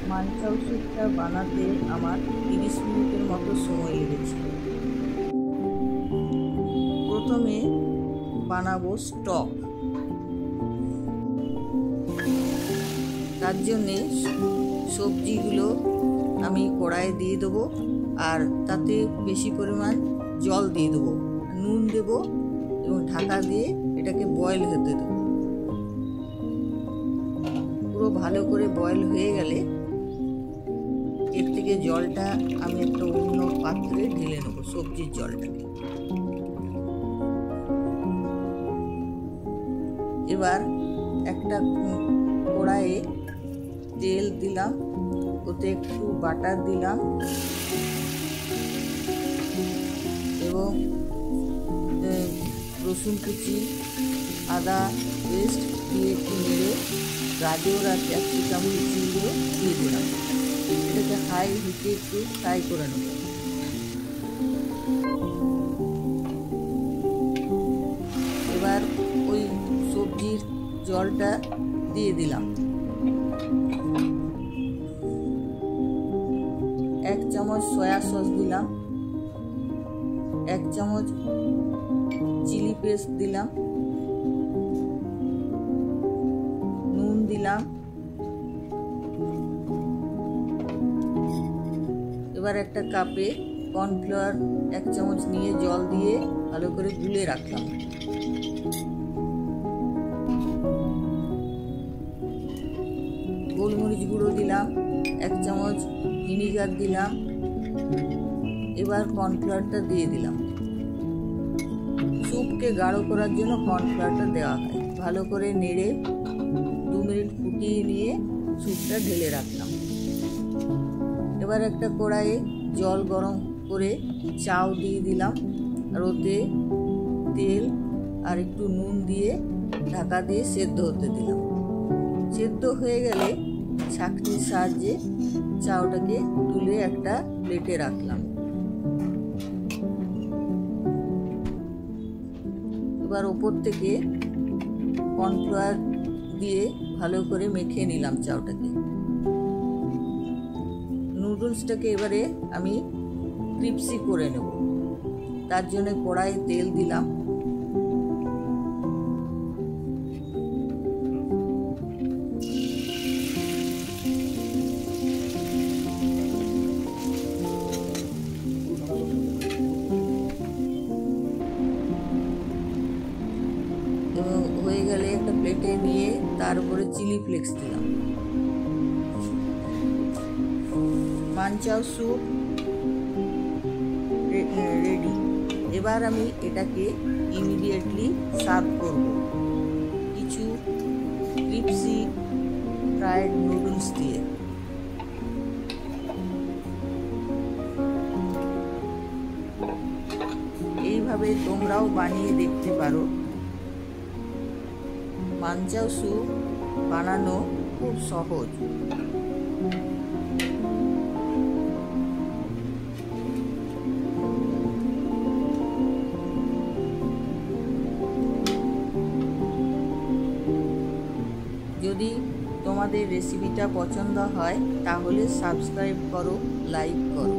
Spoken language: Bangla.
মানচাও স্যুপটা বানাতে আমার 30 মিনিটের মতো সময় লেগেছে। প্রথমে বানাবো স্টক। তার জন্যে সবজিগুলো আমি কড়াইয়ে দিয়ে দেবো, আর তাতে বেশি পরিমাণ জল দিয়ে দেবো, নুন দেবো এবং ঢাকা দিয়ে এটাকে বয়েল হতে দেবো। পুরো ভালো করে বয়েল হয়ে গেলে এর থেকে জলটা আমি একটা অন্য পাত্রে ঢেলে নেবো, সবজির জলটাকে। এবার একটা কড়াইয়ে তেল দিলাম, ওতে একটু বাটার দিলাম এবং রসুন কুচি, আদা পেস্ট দিয়ে একটু নেড়ে গাজর আর ক্যাপসিকাম কুচিগুলো দিয়ে দিলাম। এটাকে হাই হিটে একটু ফ্রাই করে নেব। এবার ওই সবজির জলটা দিয়ে দিলাম। 1 চামচ সয়া সস দিলাম, 1 চামচ চিলি পেস্ট দিলাম, নুন দিলাম। এবার একটা কাপে কর্নফ্লাওয়ার 1 চামচ নিয়ে জল দিয়ে ভালো করে গুলে রাখলাম। গোলমরিচ গুঁড়ো দিলাম, 1 চামচ ভিনিগার দিলাম। এবার কর্নফ্লাওয়ারটা দিয়ে দিলাম। স্যুপকে গাঢ় করার জন্য কর্নফ্লাওয়ারটা দেওয়া হয়। ভালো করে নেড়ে 2 মিনিট ফুটিয়ে নিয়ে স্যুপটা ঢেলে রাখলাম। এবার একটা কড়াইয়ে জল গরম করে চাউ দিয়ে দিলাম, আর ওতে তেল আর একটু নুন দিয়ে ঢাকা দিয়ে সেদ্ধ হতে দিলাম। সেদ্ধ হয়ে গেলে ছাঁকনির সাহায্যে চাউটাকে তুলে একটা প্লেটে রাখলাম। এবার ওপর থেকে কর্নফ্লাওয়ার দিয়ে ভালো করে মেখে নিলাম চাউটাকে। নুডলসটাকে এবারে আমি ক্রিপসি করে নেব। তার জন্য কড়াইয়ে তেল দিলাম, এবং হয়ে গেলে একটা প্লেটে নিয়ে তার উপরে চিলি ফ্লেক্স দিলাম। Manchow soup ready. এবার আমি এটাকে ইমিডিয়েটলি সার্ভ করব কিছু ক্রিপসি ফ্রাইড নুডলস দিয়ে। এইভাবে তোমরাও বানিয়ে দেখতে পারো। মানচাও স্যুপ বানানো খুব সহজ। যদি তোমাদের রেসিপিটা পছন্দ হয় তাহলে সাবস্ক্রাইব করো, লাইক করো।